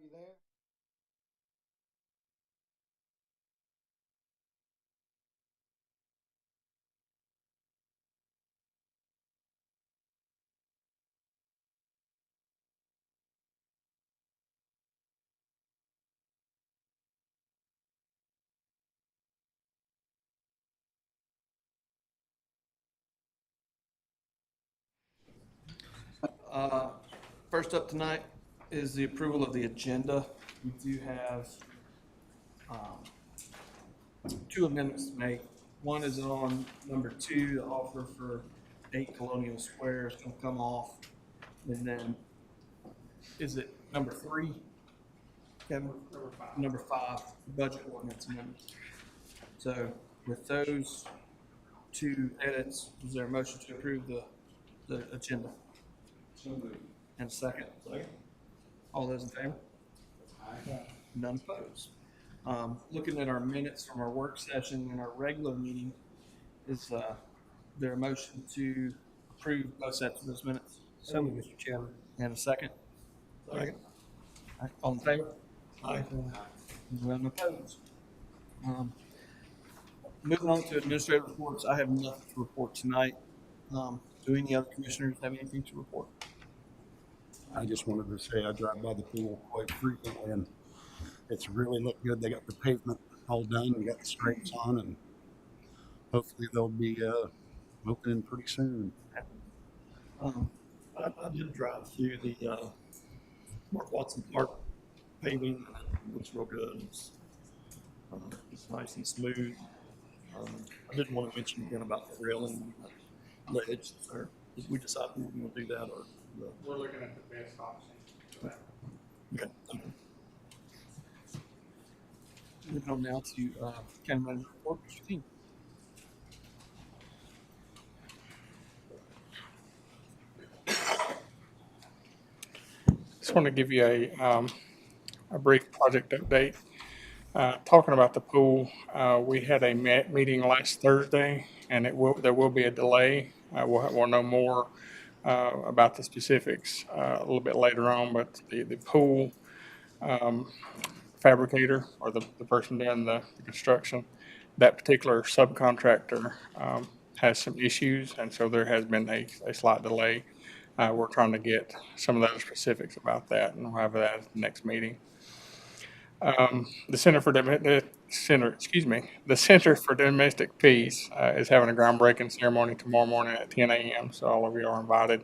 you there? Uh, First up tonight is the approval of the agenda. We do have um, two amendments to make. One is on number two, the offer for 8 Colonial Square is going to come off. And then, is it number three, Kevin? Number five, budget ordinance amendment. So with those two edits, is there a motion to approve the agenda? And a second? All those in favor? None opposed. Looking at our minutes from our work session and our regular meeting, is there a motion to approve both sets of those minutes? So moved, Mr. Chairman. And a second? Second. All in favor? Aye. None opposed. Um, Moving on to administrative reports, I have nothing to report tonight. Do any other commissioners have anything to report? I just wanted to say I drive by the pool quite frequently, and it's really looked good. They got the pavement all done, and got the stripes on, and hopefully they'll be opening pretty soon. I did drive through the Mark Watson Park paving, and it looks real good. It's nice and smooth. I didn't want to mention again about the railing ledge there. Did we decide we were going to do that, or We're looking at the best option for that. okay? Okay. Moving on now to county manager report, Mr. King. Just want to give you a brief project update. Talking about the pool, we had a meeting last Thursday, and there will be a delay. We'll know more about the specifics a little bit later on, but the pool fabricator, or the person doing the construction, that particular subcontractor has some issues, and so there has been a slight delay. We're trying to get some of those specifics about that, and we'll have that at the next meeting. The Center for Domestic Peace is having a groundbreaking ceremony tomorrow morning at 10 a.m. So all of you are invited.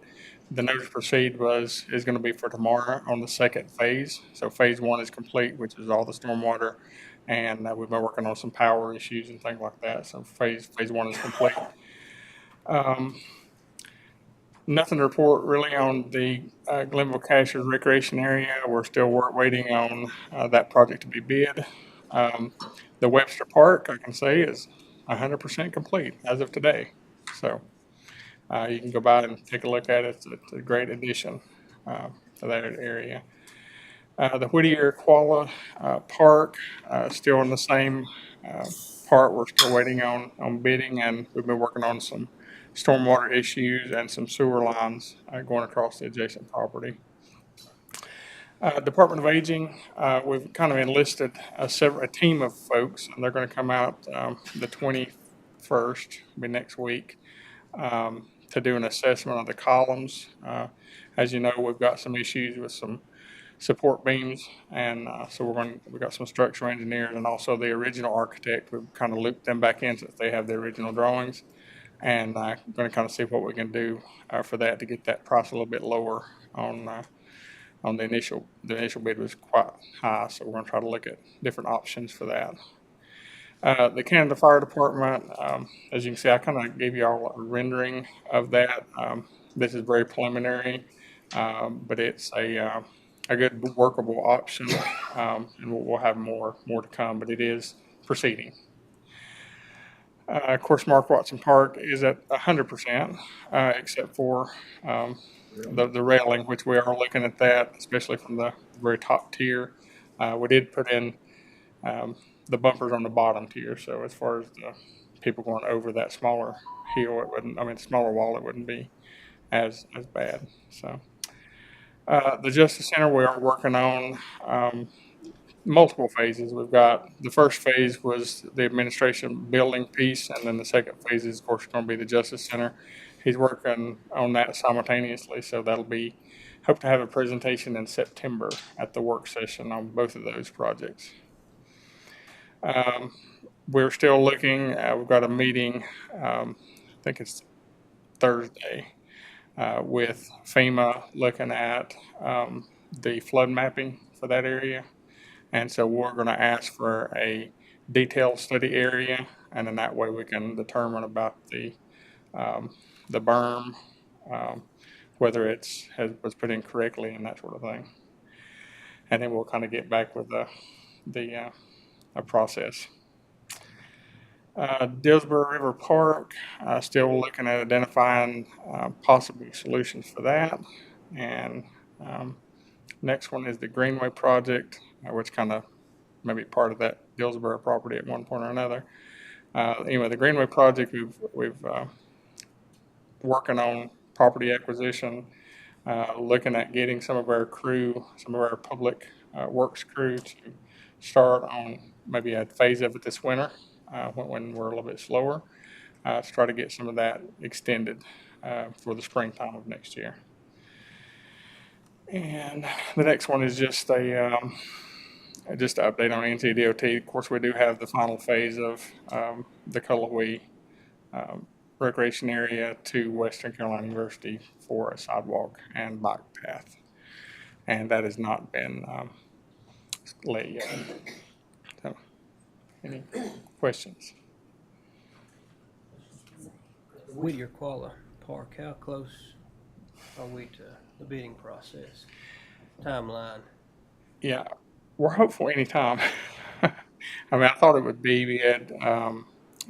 The notice to proceed is going to be for tomorrow on the second phase. So phase one is complete, which is all the stormwater, and we've been working on some power issues and things like that. So phase one is complete. Nothing to report really on the Glenville Cashers Recreation Area. We're still waiting on that project to be bid. The Webster Park, I can say, is 100% complete as of today. So you can go by and take a look at it. It's a great addition to that area. The Whittier Koala Park, still in the same part. We're still waiting on bidding, and we've been working on some stormwater issues and some sewer lines going across the adjacent property. Department of Aging, we've kind of enlisted a team of folks, and they're going to come out the 21st, be next week, to do an assessment of the columns. As you know, we've got some issues with some support beams, and so we've got some structural engineers and also the original architect. We've kind of looped them back in since they have the original drawings, and going to kind of see what we can do for that to get that price a little bit lower on the initial bid was quite high, so we're going to try to look at different options for that. The Canada Fire Department, as you can see, I kind of gave you all a rendering of that. This is very preliminary, but it's a good workable option, and we'll have more to come, but it is proceeding. Of course, Mark Watson Park is at 100%, except for the railing, which we are looking at that, especially from the very top tier. We did put in the bumpers on the bottom tier, so as far as the people going over that smaller hill, smaller wall, it wouldn't be as bad. So The Justice Center, we are working on multiple phases. We've got the first phase was the administration building piece, and then the second phase is, of course, going to be the Justice Center. He's working on that simultaneously, so that'll be, hope to have a presentation in September at the work session on both of those projects. We're still looking, we've got a meeting, I think it's Thursday, with FEMA looking at the flood mapping for that area. And so we're going to ask for a detailed study area, and then that way we can determine about the berm, whether was put in correctly and that sort of thing. And then we'll kind of get back with the process. Dillsborough River Park, still looking at identifying possible solutions for that. And next one is the Greenway project, which kind of maybe part of that Dillsborough property at one point or another. Anyway, the Greenway project, we've working on property acquisition, looking at getting some of our crew, some of our public works crew to start on maybe a phase of it this winter when we're a little bit slower, to try to get some of that extended for the springtime of next year. And the next one is just an update on NCDOT. Of course, we do have the final phase of the Cullowhee recreation area to Western Carolina University for a sidewalk and bike path. And that has not been let yet. So, any questions? Whittier Qualla Park, how close are we to the bidding process? Timeline? Yeah, we're hopeful anytime. I mean, I thought it would be bid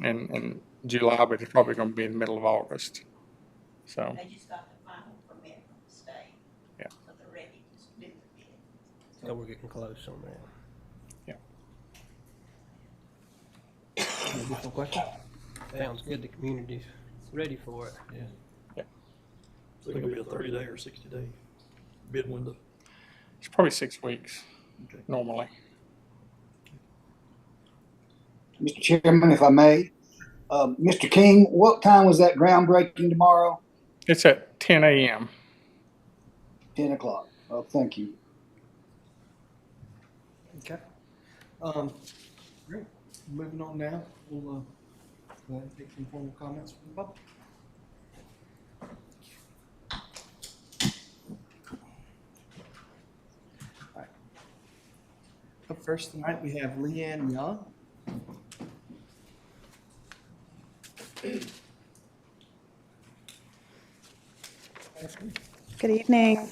in July, but it's probably going to be in the middle of August. So, They just got the final permit from the state. Yeah. So they're ready to do the bid. So we're getting close on that. Any additional questions? Sounds good, the community's ready for it. So it's gonna be a 30-day or 60-day bid window. it's probably 6 weeks Okay. normally. Mr. Chairman, if I may, Mr. King, what time was that groundbreaking tomorrow? It's at 10 a.m. 10 o'clock. Oh, thank you. Okay. Great. Moving on now, we'll go ahead and take some formal comments from the public. All right. Up first tonight, we have Leanne Young. Good evening.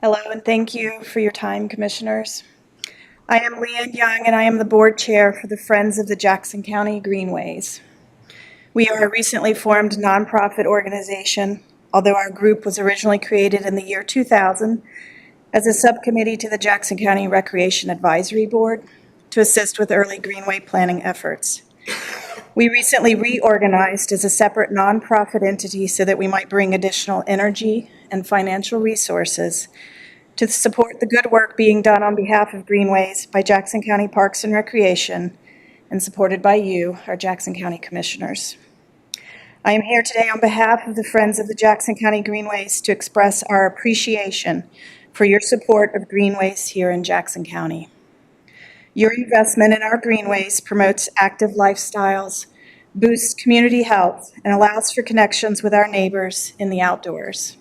Hello, and thank you for your time, Commissioners. I am Leanne Young, and I am the Board Chair for the Friends of the Jackson County Greenways. We are a recently formed nonprofit organization, although our group was originally created in the year 2000 as a subcommittee to the Jackson County Recreation Advisory Board to assist with early greenway planning efforts. We recently reorganized as a separate nonprofit entity so that we might bring additional energy and financial resources to support the good work being done on behalf of Greenways by Jackson County Parks and Recreation and supported by you, our Jackson County Commissioners. I am here today on behalf of the Friends of the Jackson County Greenways to express our appreciation for your support of Greenways here in Jackson County. Your investment in our greenways promotes active lifestyles, boosts community health, and allows for connections with our neighbors in the outdoors.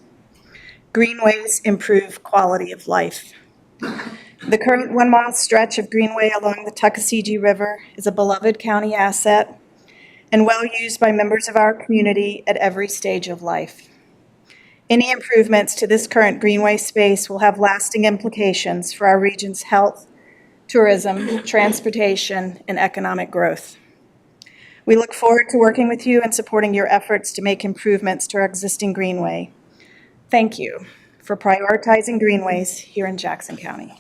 Greenways improve quality of life. The current 1-mile stretch of greenway along the Tuckasegee River is a beloved county asset and well used by members of our community at every stage of life. Any improvements to this current greenway space will have lasting implications for our region's health, tourism, transportation, and economic growth. We look forward to working with you and supporting your efforts to make improvements to our existing greenway. Thank you for prioritizing greenways here in Jackson County.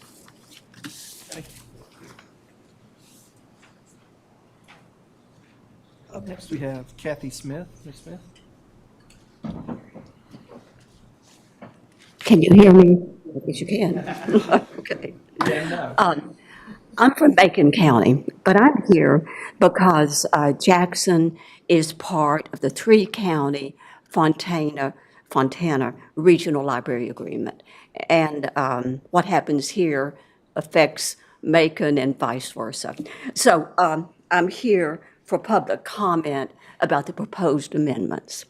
Up next, we have Kathy Smith. Ms. Smith? Can you hear me? Yes, you can. Okay. I'm from Macon County, but I'm here because Jackson is part of the three-county Fontana Regional Library Agreement. And what happens here affects Macon and vice versa. So I'm here for public comment about the proposed amendments.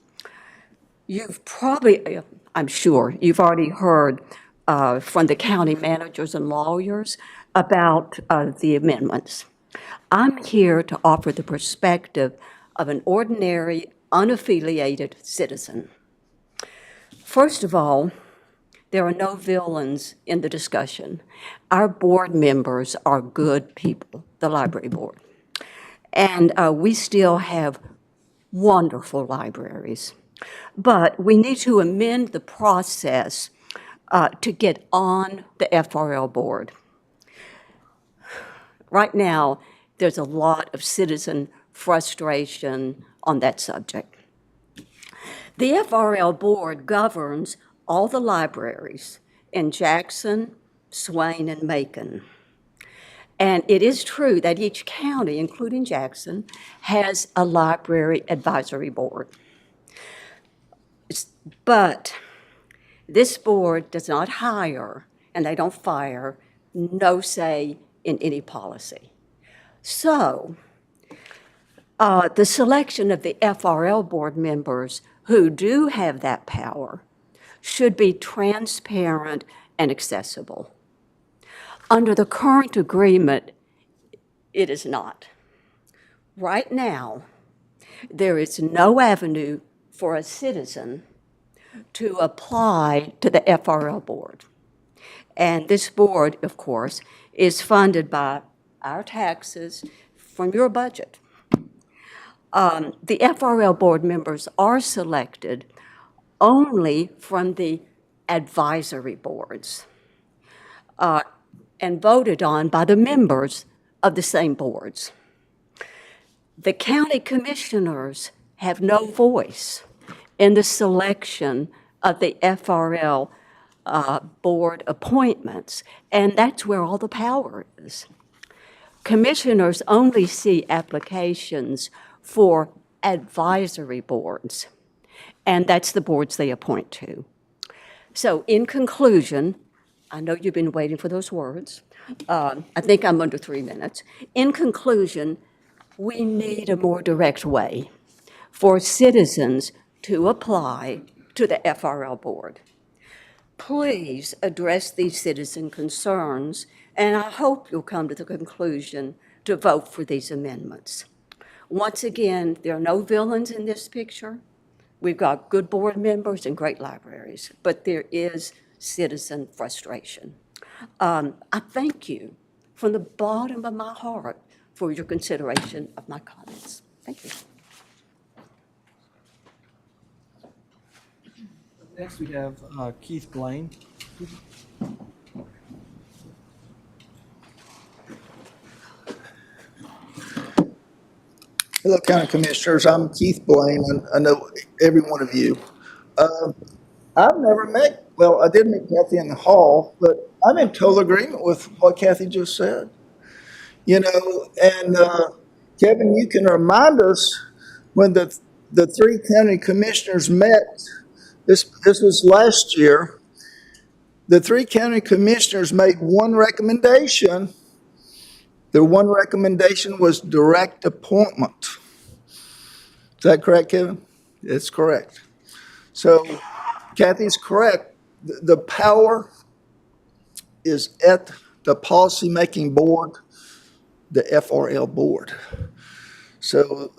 You've probably, I'm sure, you've already heard from the county managers and lawyers about the amendments. I'm here to offer the perspective of an ordinary, unaffiliated citizen. First of all, there are no villains in the discussion. Our board members are good people, the library board. And we still have wonderful libraries. But we need to amend the process to get on the FRL board. Right now, there's a lot of citizen frustration on that subject. The FRL board governs all the libraries in Jackson, Swain, and Macon. And it is true that each county, including Jackson, has a library advisory board. But this board does not hire, and they don't fire, no say in any policy. So the selection of the FRL board members who do have that power should be transparent and accessible. Under the current agreement, it is not. Right now, there is no avenue for a citizen to apply to the FRL board. And this board, of course, is funded by our taxes from your budget. The FRL board members are selected only from the advisory boards and voted on by the members of the same boards. The county commissioners have no voice in the selection of the FRL board appointments, and that's where all the power is. Commissioners only see applications for advisory boards, and that's the boards they appoint to. So in conclusion, I know you've been waiting for those words. I think I'm under 3 minutes. In conclusion, we need a more direct way for citizens to apply to the FRL board. Please address these citizen concerns, and I hope you'll come to the conclusion to vote for these amendments. Once again, there are no villains in this picture. We've got good board members and great libraries, but there is citizen frustration. I thank you from the bottom of my heart for your consideration of my comments. Thank you. Next, we have Keith Blaine. Hello, County Commissioners. I'm Keith Blaine. I know every one of you. I've never met, well, I did meet Kathy in the hall, but I'm in total agreement with what Kathy just said. You know, and Kevin, you can remind us when the 3 county commissioners met. This was last year. The 3 county commissioners made one recommendation. The one recommendation was direct appointment. Is that correct, Kevin? It's correct. So Kathy's correct. The power is at the policymaking board, the FRL board. So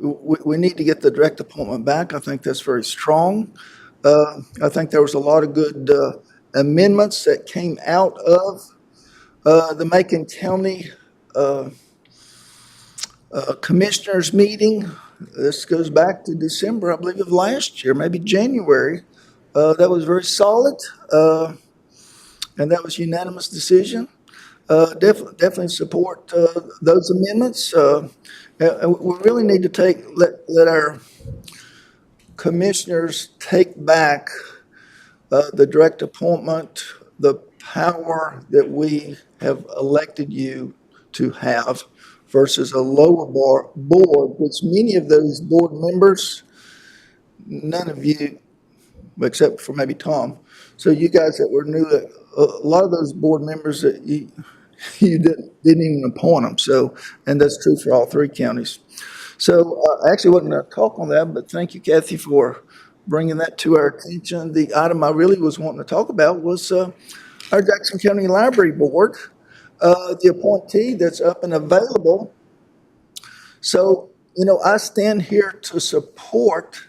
we need to get the direct appointment back. I think that's very strong. I think there was a lot of good amendments that came out of the Macon County Commissioners meeting. This goes back to December, I believe, of last year, maybe January. That was very solid, and that was unanimous decision. Definitely support those amendments. And we really need to let our commissioners take back the direct appointment, the power that we have elected you to have versus a lower board, which many of those board members, none of you, except for maybe Tom. So you guys that were new, a lot of those board members that you didn't even appoint them. So, and that's true for all three counties. So I actually wasn't going to talk on that, but thank you, Kathy, for bringing that to our attention. The item I really was wanting to talk about was our Jackson County Library Board, the appointee that's up and available. So, I stand here to support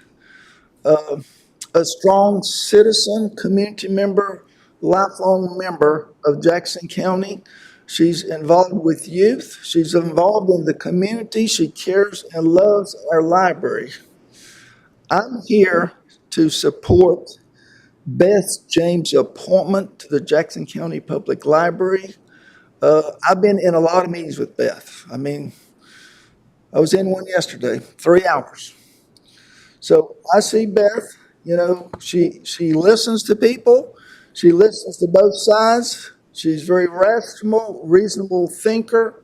a strong citizen, community member, lifelong member of Jackson County. She's involved with youth. She's involved in the community. She cares and loves our library. I'm here to support Beth James' appointment to the Jackson County Public Library. I've been in a lot of meetings with Beth. I mean, I was in one yesterday, 3 hours. So I see Beth, she listens to people. She listens to both sides. She's very rational, reasonable thinker.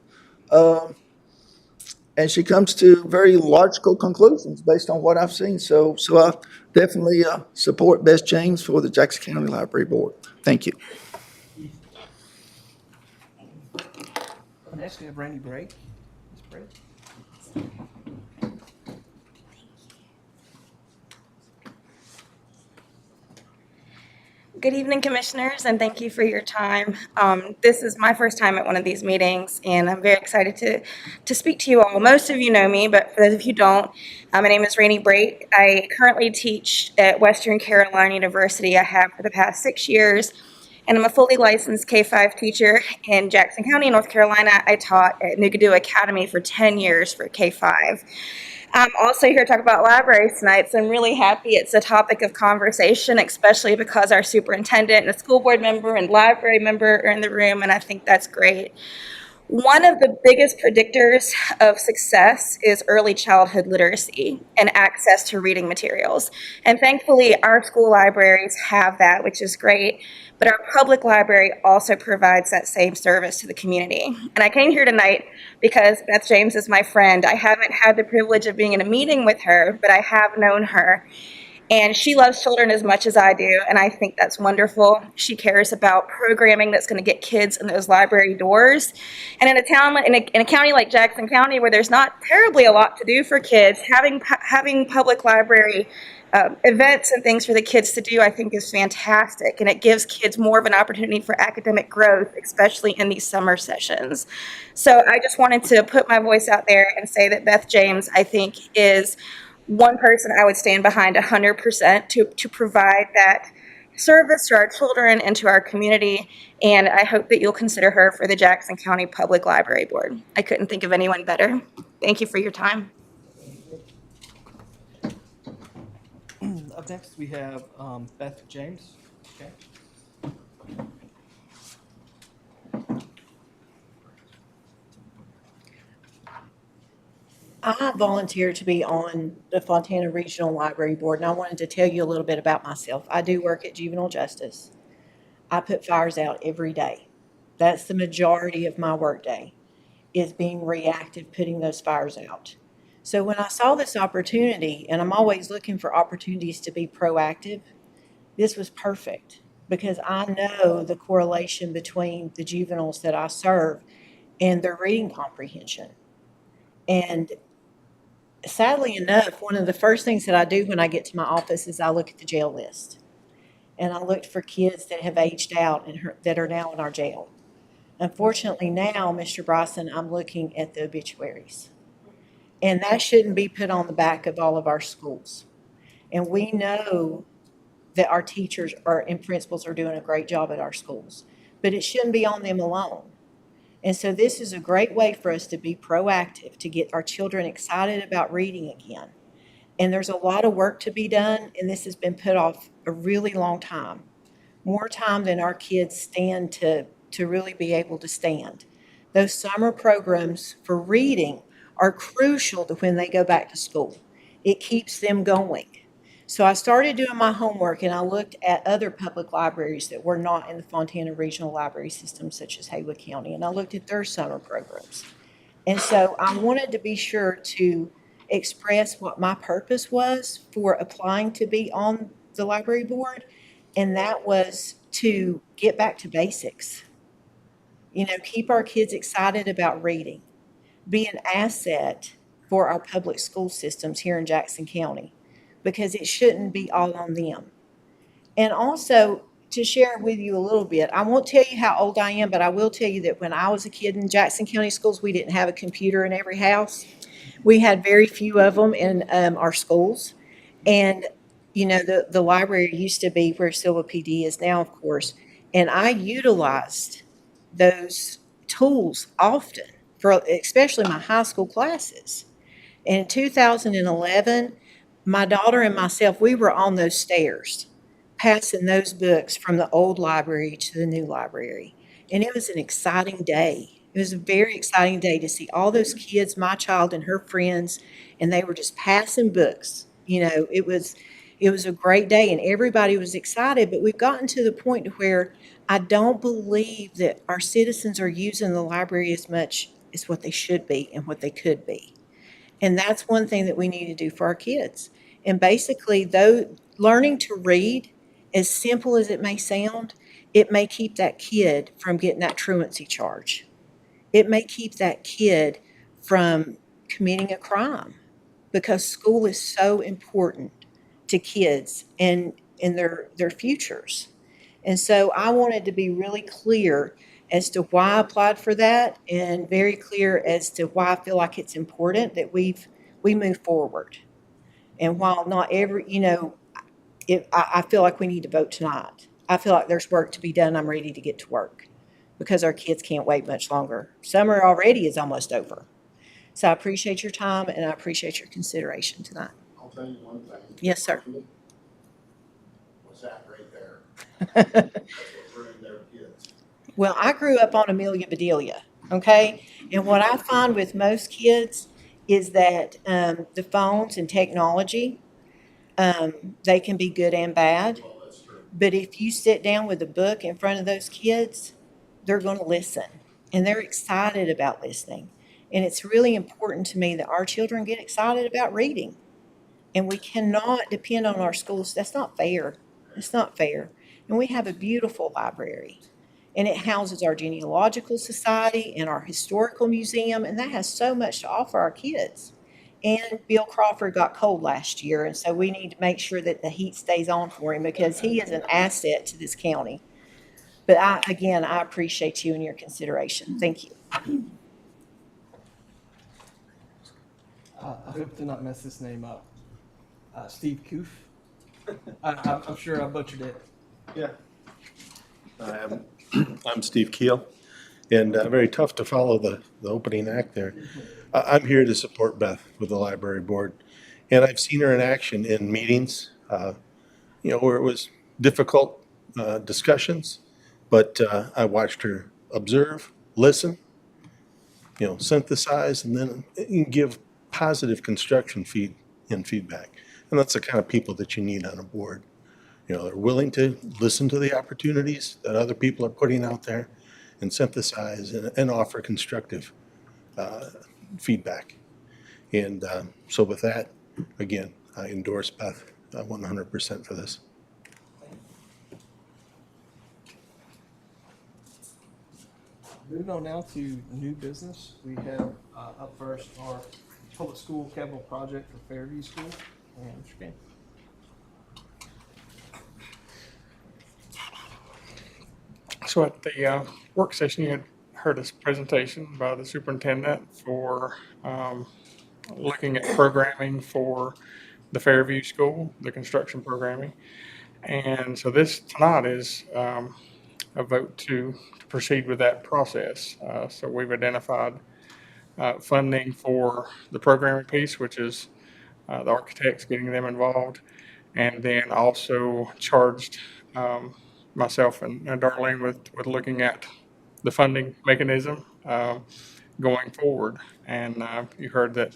And she comes to very logical conclusions based on what I've seen. So I definitely support Beth James for the Jackson County Library Board. Thank you. Next, we have Randy Brake. Ms. Brake. Good evening, Commissioners, and thank you for your time. This is my first time at one of these meetings, and I'm very excited to speak to you all. Most of you know me, but for those of you who don't, my name is Randy Brake. I currently teach at Western Carolina University. I have for the past 6 years, and I'm a fully licensed K-5 teacher in Jackson County, North Carolina. I taught at Nugadoo Academy for 10 years for K-5. I'm also here to talk about libraries tonight, so I'm really happy it's a topic of conversation, especially because our superintendent and a school board member and library member are in the room, and I think that's great. One of the biggest predictors of success is early childhood literacy and access to reading materials. And thankfully, our school libraries have that, which is great. But our public library also provides that same service to the community. And I came here tonight because Beth James is my friend. I haven't had the privilege of being in a meeting with her, but I have known her. And she loves children as much as I do, and I think that's wonderful. She cares about programming that's going to get kids in those library doors. And in a county like Jackson County, where there's not terribly a lot to do for kids, having public library events and things for the kids to do, I think, is fantastic. And it gives kids more of an opportunity for academic growth, especially in these summer sessions. So I just wanted to put my voice out there and say that Beth James, I think, is one person I would stand behind 100% to provide that service to our children and to our community. And I hope that you'll consider her for the Jackson County Public Library Board. I couldn't think of anyone better. Thank you for your time. Up next, we have Beth James. Okay. I volunteered to be on the Fontana Regional Library Board, and I wanted to tell you a little bit about myself. I do work at Juvenile Justice. I put fires out every day. That's the majority of my workday, is being reactive, putting those fires out. So when I saw this opportunity, and I'm always looking for opportunities to be proactive, this was perfect because I know the correlation between the juveniles that I serve and their reading comprehension. And sadly enough, one of the first things that I do when I get to my office is I look at the jail list. And I looked for kids that have aged out and that are now in our jail. Unfortunately now, Mr. Bryson, I'm looking at the obituaries. And that shouldn't be put on the back of all of our schools. And we know that our teachers and principals are doing a great job at our schools. But it shouldn't be on them alone. And so this is a great way for us to be proactive, to get our children excited about reading again. And there's a lot of work to be done, and this has been put off a really long time. More time than our kids stand to really be able to stand. Those summer programs for reading are crucial to when they go back to school. It keeps them going. So I started doing my homework and I looked at other public libraries that were not in the Fontana Regional Library System, such as Haywood County, and I looked at their summer programs. And so I wanted to be sure to express what my purpose was for applying to be on the library board, and that was to get back to basics. You know, keep our kids excited about reading, be an asset for our public school systems here in Jackson County, because it shouldn't be all on them. And also, to share with you a little bit, I won't tell you how old I am, but I will tell you that when I was a kid in Jackson County schools, we didn't have a computer in every house. We had very few of them in our schools. And, you know, the library used to be where Silva PD is now, of course. And I utilized those tools often for especially my high school classes. And in 2011, my daughter and myself, we were on those stairs, passing those books from the old library to the new library. And it was an exciting day. It was a very exciting day to see all those kids, my child and her friends, and they were just passing books. You know, it was a great day and everybody was excited, but we've gotten to the point where I don't believe that our citizens are using the library as much as what they should be and what they could be. And that's one thing that we need to do for our kids. And basically, though learning to read, as simple as it may sound, it may keep that kid from getting that truancy charge. It may keep that kid from committing a crime, because school is so important to kids and in their futures. And so I wanted to be really clear as to why I applied for that, and very clear as to why I feel like it's important that we move forward. And while not every, you know, I feel like we need to vote tonight. I feel like there's work to be done. I'm ready to get to work because our kids can't wait much longer. Summer already is almost over. So I appreciate your time and I appreciate your consideration tonight. I'll tell you one thing. Yes, sir. What's that right there? That's what ruined their kids. Well, I grew up on Amelia Bedelia, okay? And what I find with most kids is that the phones and technology, they can be good and bad. Well, that's true. But if you sit down with a book in front of those kids, they're going to listen. And they're excited about listening. And it's really important to me that our children get excited about reading. And we cannot depend on our schools. That's not fair. It's not fair. And we have a beautiful library. And it houses our genealogical society and our historical museum. And that has so much to offer our kids. And Bill Crawford got cold last year. And so we need to make sure that the heat stays on for him, because he is an asset to this county. But I appreciate you and your consideration. Thank you. I hope to not mess this name up. Steve Koof. I'm sure I butchered it. Yeah. I'm Steve Keel, and very tough to follow the opening act there. I'm here to support Beth with the library board, and I've seen her in action in meetings, where it was difficult discussions, but I watched her observe, listen, synthesize, and then give positive construction feedback. And that's the kind of people that you need on a board. They're willing to listen to the opportunities that other people are putting out there and synthesize and offer constructive feedback. And so with that, again, I endorse Beth 100% for this. Moving on now to new business, we have up first our public school capital project for Fairview School. And Mr. King. So at the work session, you had heard this presentation by the superintendent for looking at programming for the Fairview School, the construction programming. And so this tonight is a vote to proceed with that process. So we've identified funding for the programming piece, which is the architects, getting them involved, and then also charged myself and Darlene with looking at the funding mechanism going forward. And you heard that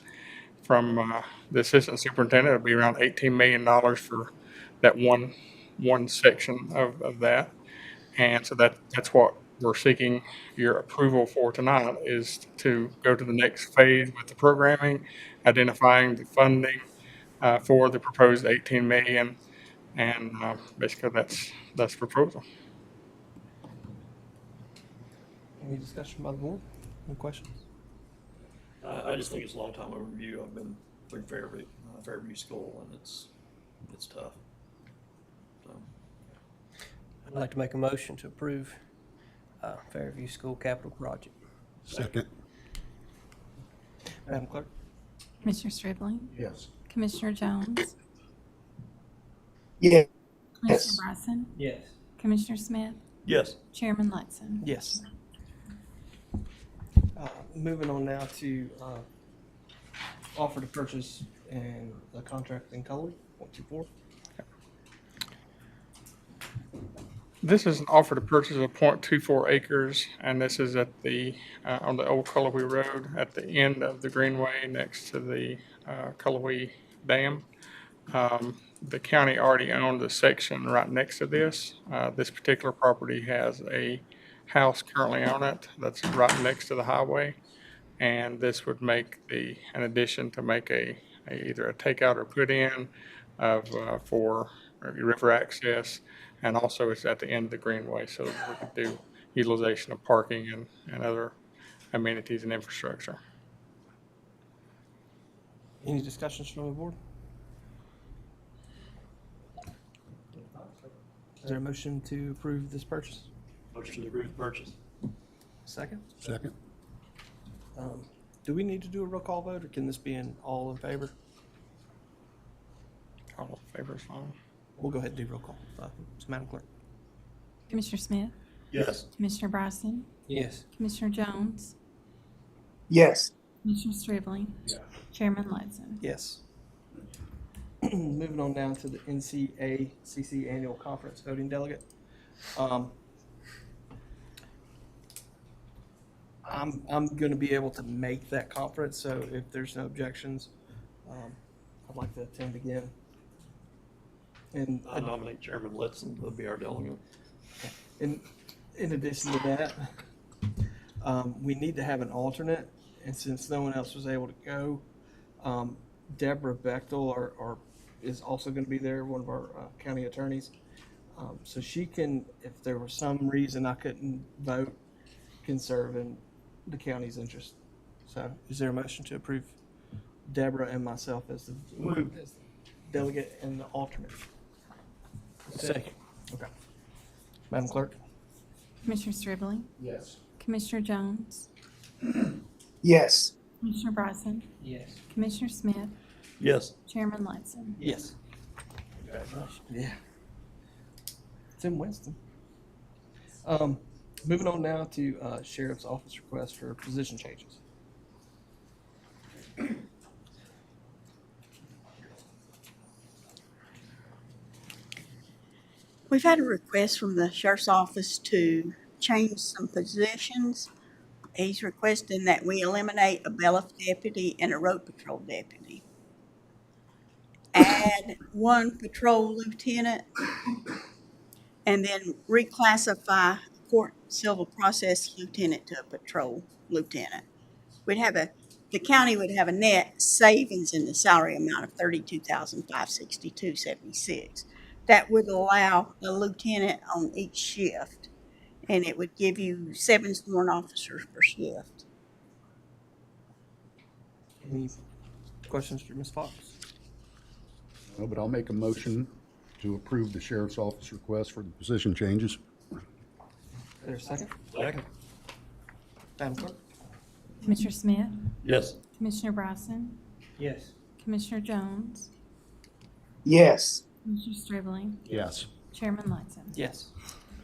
from the assistant superintendent. It'll be around $18 million for that one section of that. And so that's what we're seeking your approval for tonight, is to go to the next phase with the programming, identifying the funding for the proposed 18 million, and basically that's the proposal. Any discussion by the board? Any questions? I just think it's a long time overdue. I've been through Fairview School, and it's tough. So, I'd like to make a motion to approve Fairview School Capital Project. Second. Madam Clerk? Commissioner Stribling, Yes. Commissioner Jones, Yes. Commissioner Bryson, Yes. Commissioner Smith, yes. Chairman Letson. Yes. Moving on now to offer to purchase and the contract in color, 0.24. This is an offer to purchase of 0.24 acres, and this is at the on the old Cullowhee Road at the end of the Greenway next to the Cullowhee Dam. The county already owned the section right next to this. This particular property has a house currently on it that's right next to the highway, and this would make an addition to make either a takeout or put in of for river access. And also it's at the end of the Greenway, so we could do utilization of parking and other amenities and infrastructure. Any discussions from the board? Is there a motion to approve this purchase? Motion to approve the purchase. Second? Second. Do we need to do a roll call vote, or can this be an all in favor? All in favor is fine. We'll go ahead and do roll call. Madam Clerk? Commissioner Smith, Yes. Commissioner Bryson, Yes. Commissioner Jones, Yes. Commissioner Stribling, Chairman Letson. Yes. Moving on down to the NCACC Annual Conference Voting Delegate. I'm going to be able to make that conference, so if there's no objections, I'd like to attend again. And I nominate Chairman Letson to be our delegate. in addition to that, we need to have an alternate, and since no one else was able to go, Deborah Bechtel is also going to be there, one of our county attorneys. So she can, if there was some reason I couldn't vote, can serve in the county's interest. So is there a motion to approve Deborah and myself as the delegate and the alternate? Second. Okay. Madam Clerk? Commissioner Stribling, Yes. Commissioner Jones, Yes. Commissioner Bryson, Yes. Commissioner Smith, Yes. Chairman Letson. Yes. Yeah. It's in Winston. Moving on now to Sheriff's Office request for position changes. We've had a request from the sheriff's office to change some positions. He's requesting that we eliminate a bailiff deputy and a road patrol deputy. Add one patrol lieutenant and then reclassify court civil process lieutenant to a patrol lieutenant. The county would have a net savings in the salary amount of $32,562.76. That would allow a lieutenant on each shift, and it would give you 7 sworn officers per shift. Any questions for Ms. Fox? No, but I'll make a motion to approve the sheriff's office request for the position changes. Is there a second? Second. Madam Clerk? Commissioner Smith, Yes. Commissioner Bryson, Yes. Commissioner Jones, Yes. Commissioner Stribling, Yes. Chairman Letson. Yes.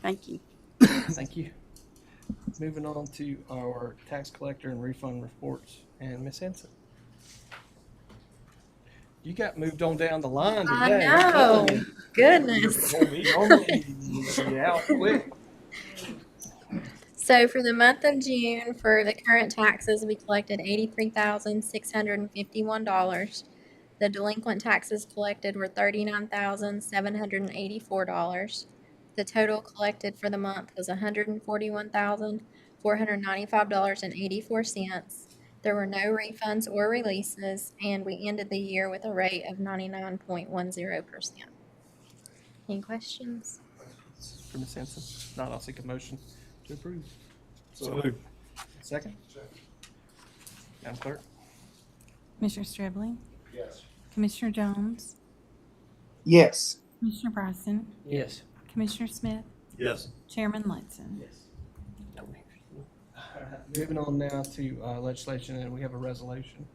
Thank you. Thank you. Moving on to our tax collector and refund reports, and Ms. Henson. You got moved on down the line today. I know. Goodness. Normally, you out quick. So for the month of June, for the current taxes, we collected $83,651. The delinquent taxes collected were $39,784. The total collected for the month was $141,495.84. There were no refunds or releases, and we ended the year with a rate of 99.10%. Any questions? For Ms. Henson? If not, I'll seek a motion to approve. So moved. Second? Madam Clerk? Commissioner Stribling, Yes. Commissioner Jones, Yes. Commissioner Bryson, Yes. Commissioner Smith, Yes. Chairman Ledson. Moving on now to legislation, and we have a resolution.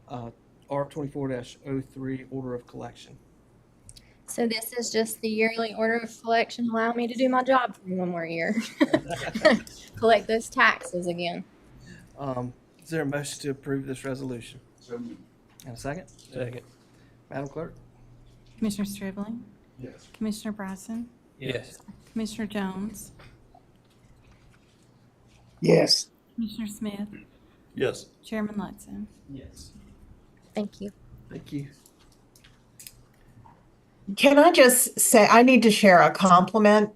R 24-03, order of collection. So this is just the yearly order of collection, allow me to do my job for one more year. Collect those taxes again. Is there a motion to approve this resolution? And a second? Second. Madam Clerk? Commissioner Stribling, Yes. Commissioner Bryson, Yes. Commissioner Jones, Yes. Commissioner Smith, Yes. Chairman Ledson. Yes. Thank you. Thank you. Can I just say, I need to share a compliment.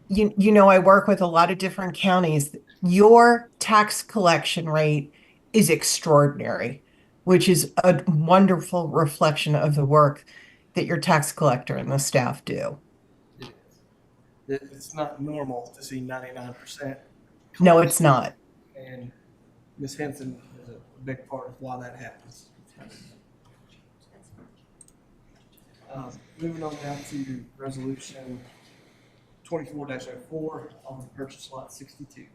You know, I work with a lot of different counties. Your tax collection rate is extraordinary, which is a wonderful reflection of the work that your tax collector and the staff do. It's not normal to see 99%. No, it's not. And Ms. Henson is a big part of why that happens. Moving on now to resolution 24-04 on the purchase lot 62.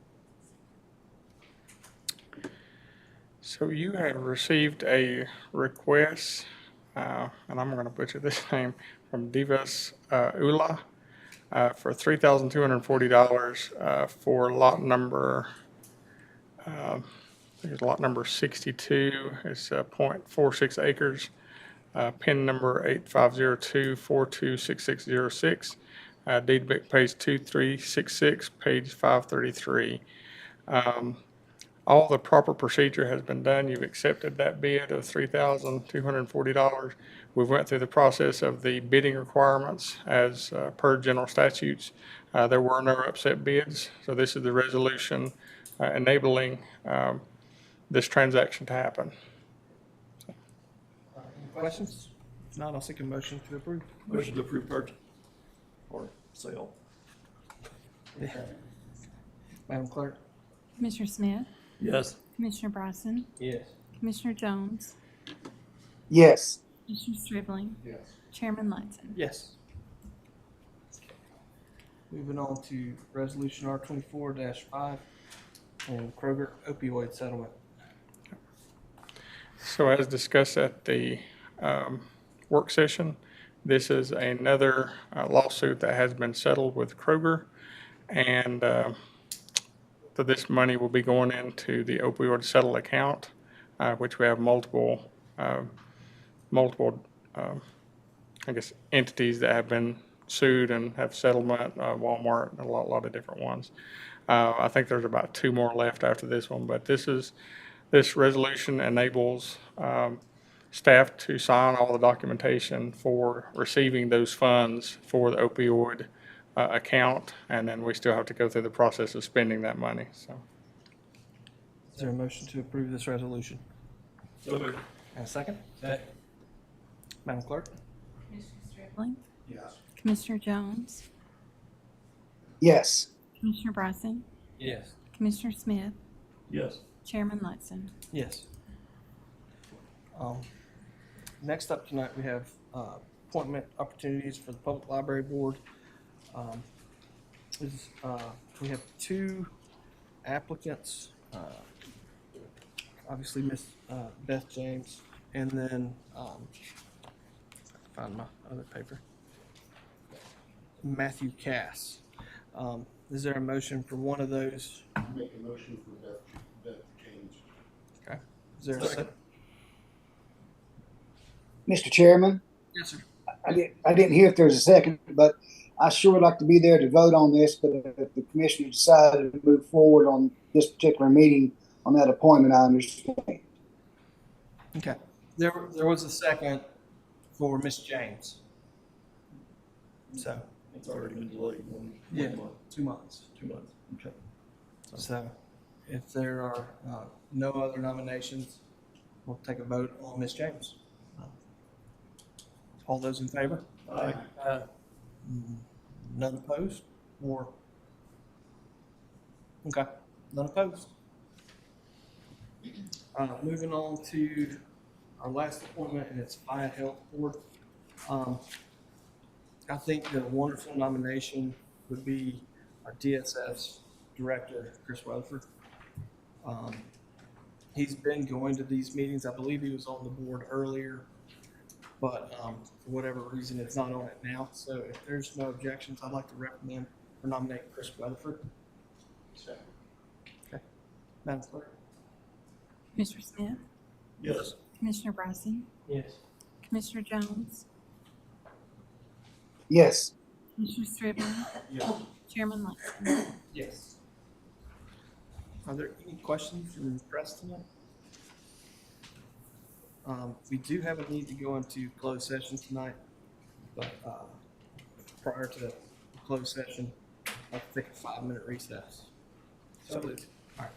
So you have received a request, and I'm going to butcher this name, from Divas Ula for $3,240 for lot number, I think it's lot number 62. It's 0.46 acres. PIN number 8502426606. Deed book page 2366, page 533. All the proper procedure has been done. You've accepted that bid of $3,240. We went through the process of the bidding requirements as per general statutes. There were no upset bids, so this is the resolution enabling this transaction to happen. Any questions? If not, I'll seek a motion to approve. Motion to approve purchase or sale. Madam Clerk? Commissioner Smith, Yes. Commissioner Bryson, Yes. Commissioner Jones, Yes. Commissioner Stribling, Yes. Chairman Ledson. Yes. Moving on to resolution R 24-5 and Kroger opioid settlement. So as discussed at the work session, this is another lawsuit that has been settled with Kroger. And so this money will be going into the opioid settle account, which we have multiple, I guess, entities that have been sued and have settlement, Walmart, and a lot of different ones. I think there's about 2 more left after this one, but this resolution enables staff to sign all the documentation for receiving those funds for the opioid account, and then we still have to go through the process of spending that money. So, Is there a motion to approve this resolution? So moved. And a second? Second. Madam Clerk? Commissioner Stribling, Yes. Commissioner Jones, Yes. Commissioner Bryson, Yes. Commissioner Smith, Yes. Chairman Ledson. Yes. Next up tonight, we have appointment opportunities for the Public Library Board. We have 2 applicants, obviously Miss Beth James, and then find my other paper, Matthew Cass. Is there a motion for one of those? Make a motion for Beth James. Okay. Is there a second? Mr. Chairman, Yes, sir. I didn't hear if there was a second, but I sure would like to be there to vote on this, but if the commissioner decided to move forward on this particular meeting on that appointment, I understand. Okay. There was a second for Miss James. So, It's already been delayed. yeah, 2 months. 2 months. Okay. So if there are no other nominations, we'll take a vote on Miss James. All those in favor? Aye. None opposed? Or? Okay, none opposed. Moving on to our last appointment, and it's Fire Health Board. I think the wonderful nomination would be our DSS Director, Chris Weatherford. He's been going to these meetings. I believe he was on the board earlier, but for whatever reason, it's not on it now. So if there's no objections, I'd like to recommend or nominate Chris Weatherford. Okay. Madam Clerk? Commissioner Smith? Yes. Commissioner Bryson? Yes. Commissioner Jones? Yes. Commissioner Striblin? Yes. Chairman Layton? Yes. Are there any questions from the press tonight? We do have a need to go into closed session tonight, but prior to the closed session, I'll take a 5-minute recess. So moved. All right.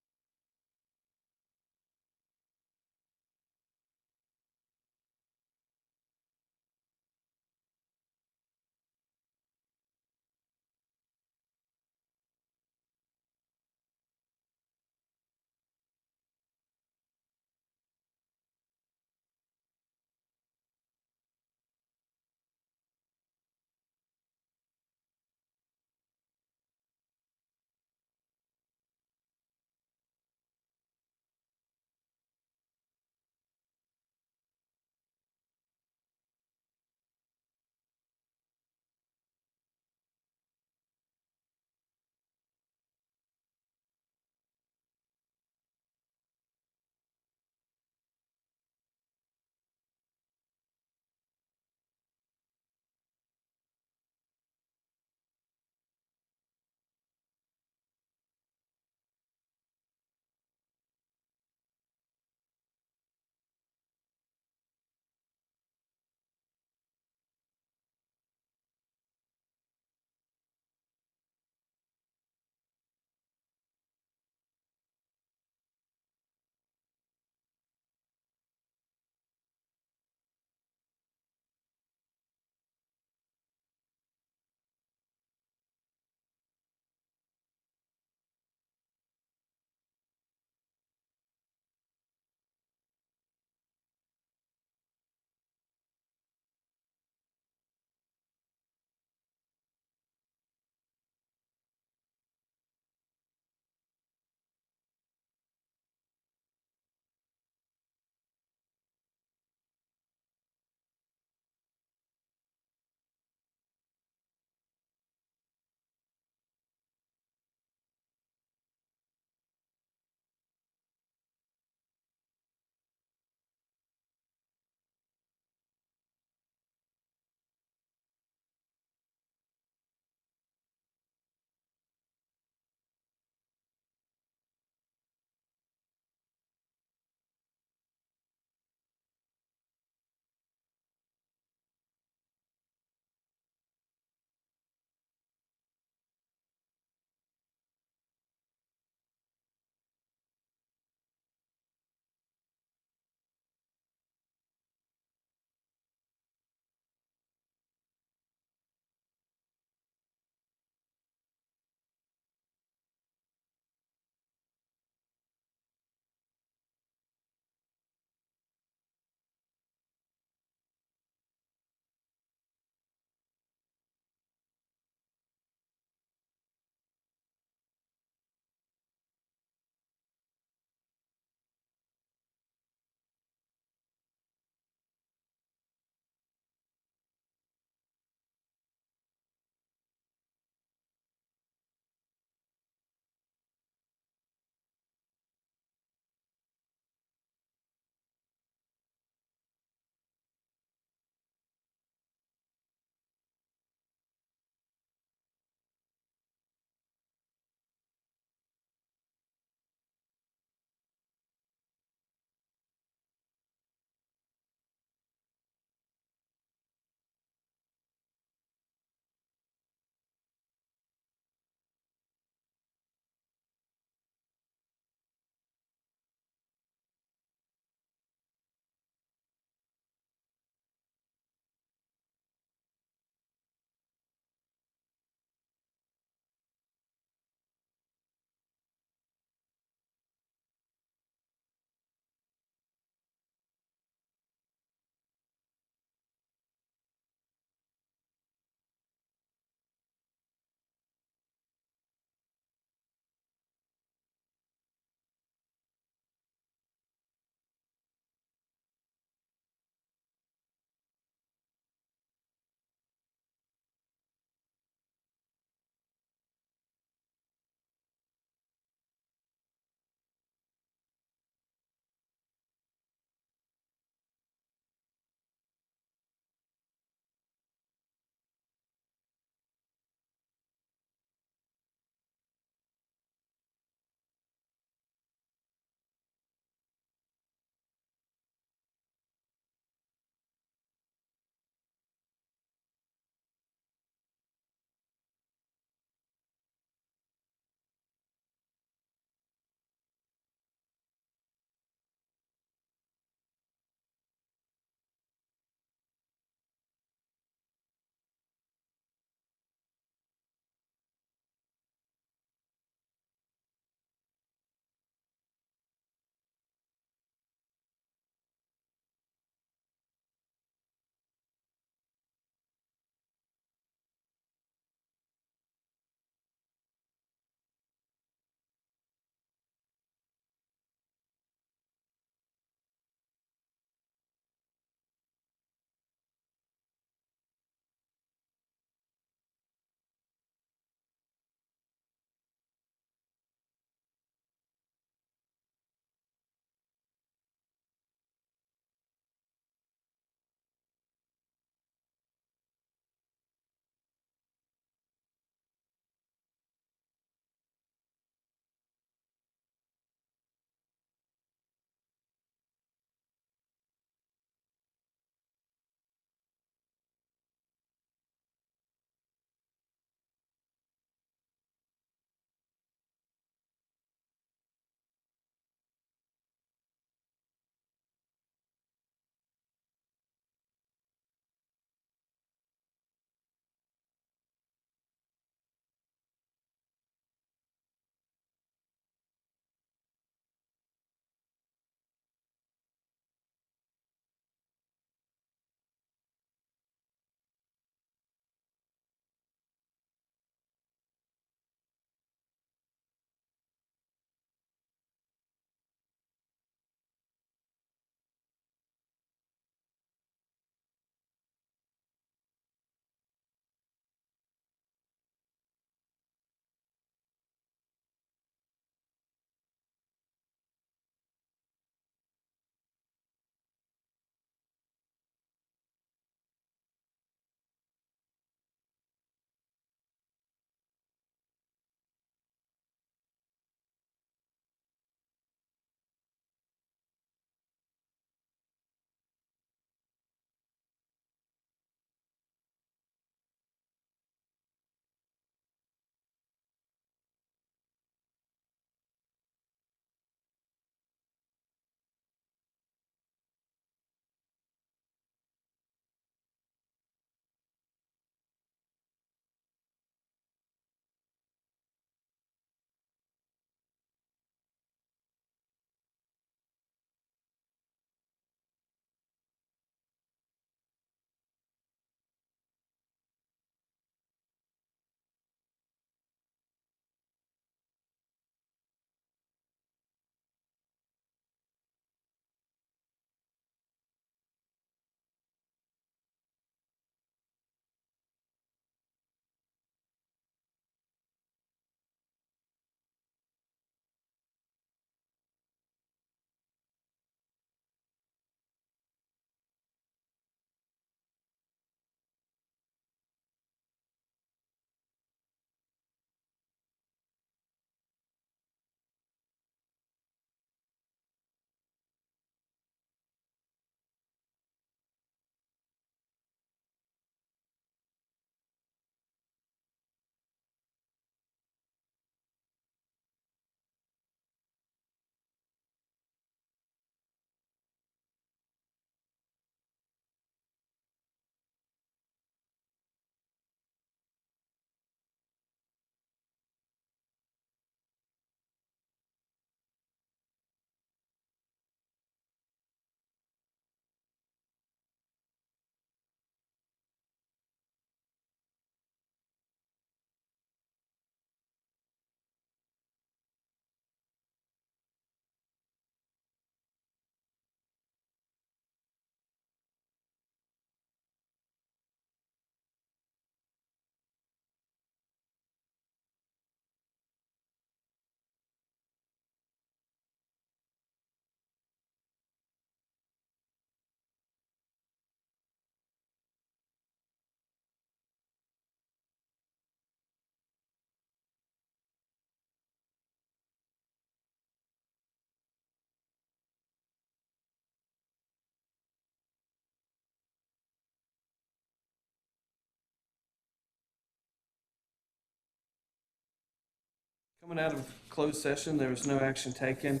Coming out of closed session, there was no action taken.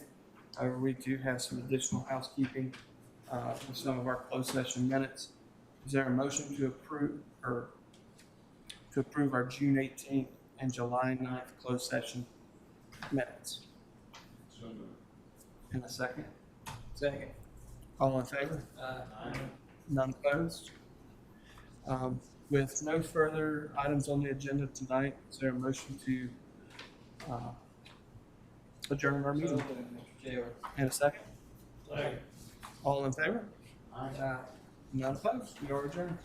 However, we do have some additional housekeeping with some of our closed session minutes. Is there a motion to approve our June 18th and July 9th closed session minutes? In a second. Second. All in favor? None opposed? With no further items on the agenda tonight, is there a motion to adjourn our meeting? In a second? All in favor? None opposed? We are adjourned.